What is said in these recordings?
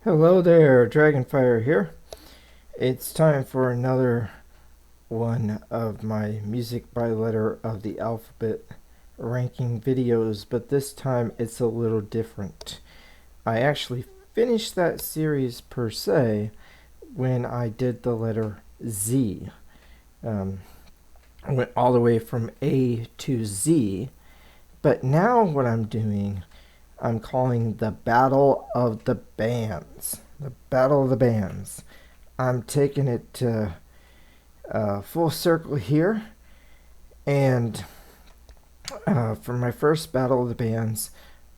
Hello there, Dragonfire here. It's time for another one of my music by letter of the alphabet ranking videos, but this time it's a little different. I actually finished that series per se when I did the letter Z. I went all the way from A to Z, but now what I'm doing, I'm calling the Battle of the Bands. The Battle of the Bands. I'm taking it to full circle here, and for my first Battle of the Bands,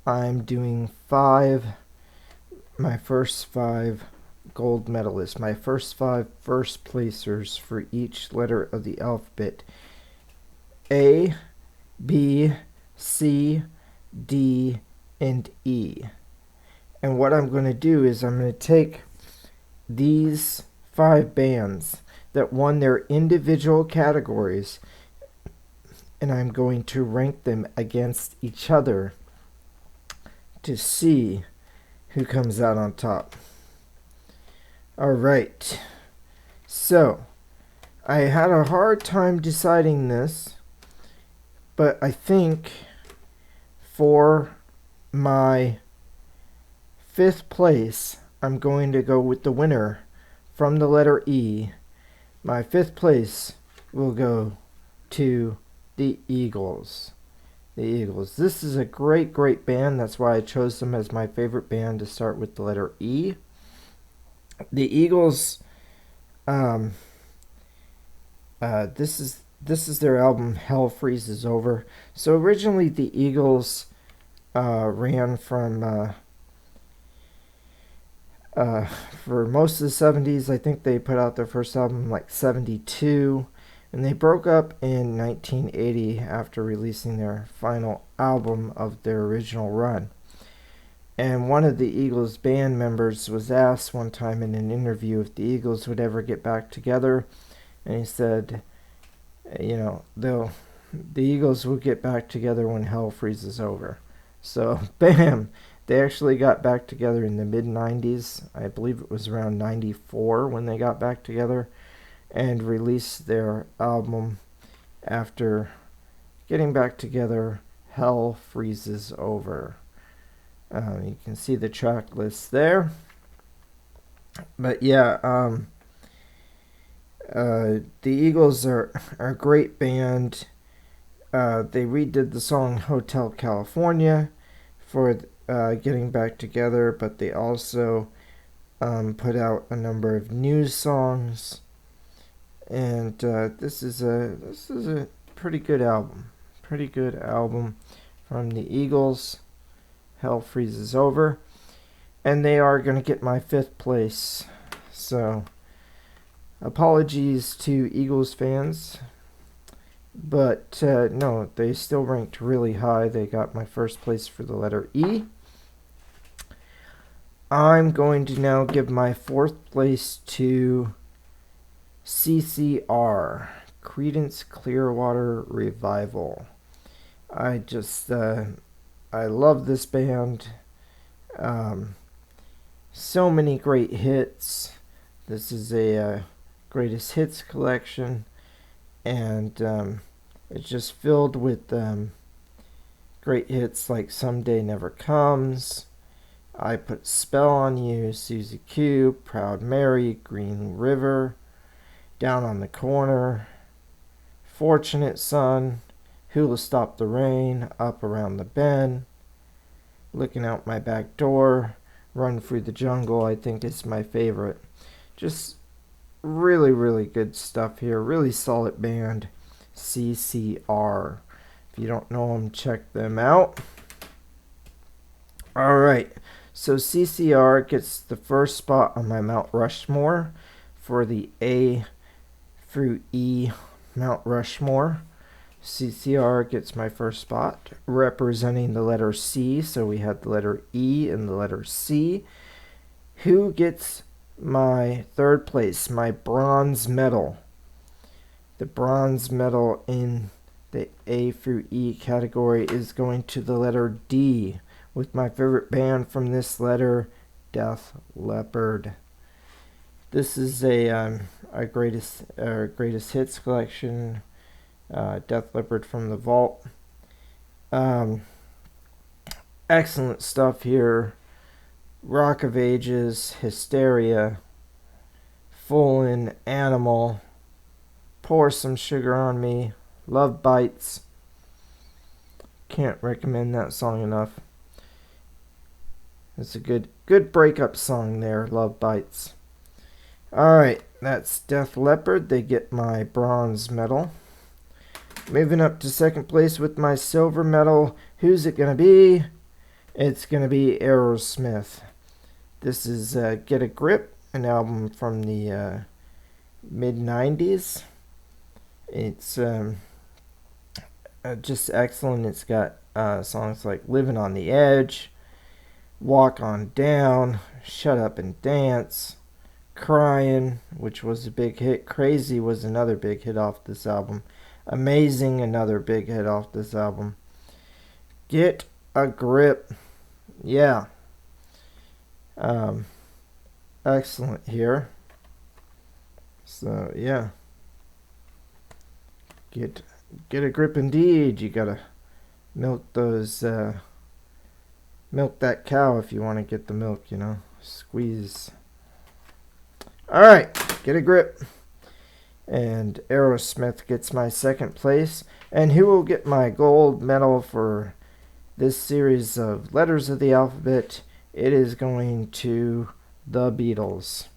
I'm doing my first five gold medalists, my first five first placers for each letter of the alphabet: A, B, C, D, and E. And what I'm going to do is I'm going to take these five bands that won their individual categories, and I'm going to rank them against each other to see who comes out on top. Alright, so I had a hard time deciding this, but I think for my fifth place, I'm going to go with the winner from the letter E. My fifth place will go to the Eagles. The Eagles. This is a great, great band. That's why I chose them as my favorite band to start with the letter E. The Eagles, this is their album Hell Freezes Over. So originally the Eagles ran from for most of the 70s. I think they put out their first album like 72, and they broke up in 1980 after releasing their final album of their original run. And one of the Eagles band members was asked one time in an interview if the Eagles would ever get back together, and he said, the Eagles will get back together when hell freezes over. So, bam! They actually got back together in the mid-90s. I believe it was around 94 when they got back together and released their album after getting back together, Hell Freezes Over. You can see the track list there. But yeah, the Eagles are a great band. They redid the song Hotel California for getting back together, but they also put out a number of new songs, and this is a pretty good album from the Eagles. Hell Freezes Over, and they are going to get my fifth place. So apologies to Eagles fans, but no, they still ranked really high. They got my first place for the letter E. I'm going to now give my fourth place to CCR, Creedence Clearwater Revival. I love this band. So many great hits. This is a greatest hits collection, and it's just filled with great hits like Someday Never Comes, I Put Spell on You, Susie Q, Proud Mary, Green River, Down on the Corner, Fortunate Son, Who'll Stop the Rain, Up Around the Bend, Looking Out My Back Door, Run Through the Jungle, I think is my favorite. Just really, really good stuff here. Really solid band, CCR. If you don't know them, check them out. Alright, so CCR gets the first spot on my Mount Rushmore for the A through E Mount Rushmore. CCR gets my first spot, representing the letter C. So we had the letter E and the letter C. Who gets my third place, my bronze medal? The bronze medal in the A through E category is going to the letter D, with my favorite band from this letter, Def Leppard. This is a greatest hits collection. Def Leppard from the vault. Excellent stuff here. Rock of Ages, Hysteria, Full-In, Animal, Pour Some Sugar on Me, Love Bites. Can't recommend that song enough. It's a good breakup song there, Love Bites. Alright, that's Def Leppard. They get my bronze medal. Moving up to second place with my silver medal. Who's it going to be? It's going to be Aerosmith. This is Get a Grip, an album from the mid-90s. It's just excellent. It's got songs like Living on the Edge, Walk On Down, Shut Up and Dance, Crying, which was a big hit. Crazy was another big hit off this album. Amazing, another big hit off this album. Get a Grip. Yeah. Excellent here. So, yeah. Get a grip indeed. You gotta milk those, milk that cow if you want to get the milk, you know. Squeeze. Alright, Get a Grip. And Aerosmith gets my second place. And who will get my gold medal for this series of letters of the alphabet? It is going to the Beatles.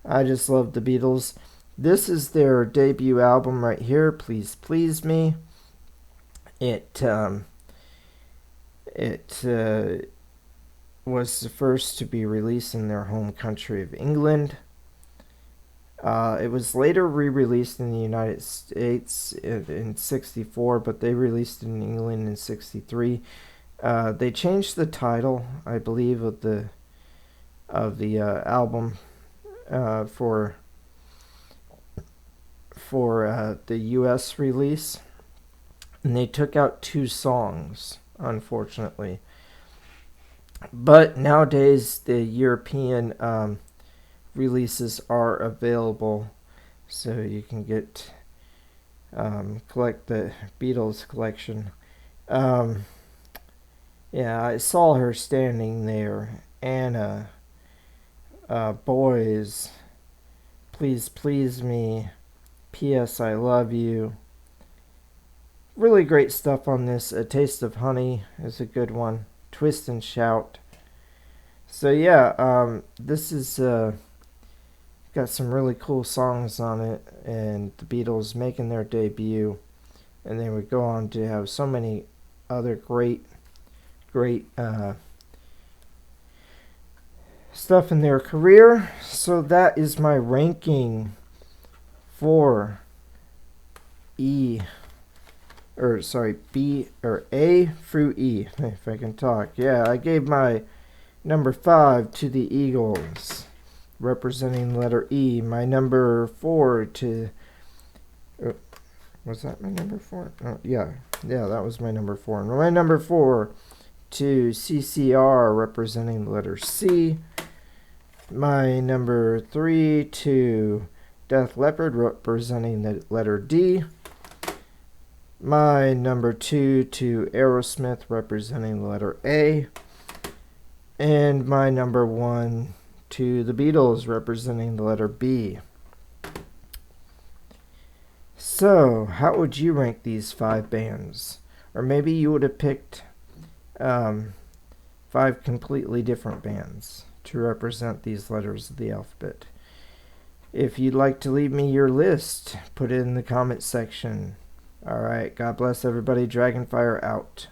I just love the Beatles. This is their debut album right here, Please Please Me. It was the first to be released in their home country of England. It was later re-released in the United States in 1964, but they released it in England in 1963. They changed the title, I believe, of the album for the U.S. release, and they took out 2 songs, unfortunately. But nowadays, the European releases are available, so you can collect the Beatles collection. Yeah, I saw her standing there. Anna, Boys, Please Please Me, P.S. I Love You. Really great stuff on this. A Taste of Honey is a good one. Twist and Shout. So yeah, this is got some really cool songs on it, and the Beatles making their debut, and they would go on to have so many other great stuff in their career. So that is my ranking for B or A through E, if I can talk. Yeah, I gave my number 5 to the Eagles, representing the letter E. My number 4 to was that my number 4? Oh, yeah, that was my number 4. And my number 4 to CCR, representing the letter C. My number 3 to Def Leppard, representing the letter D. My number 2 to Aerosmith, representing the letter A. And my number 1 to the Beatles, representing the letter B. So, how would you rank these 5 bands? Or maybe you would have picked 5 completely different bands to represent these letters of the alphabet. If you'd like to leave me your list, put it in the comment section. Alright, God bless everybody. Dragonfire out.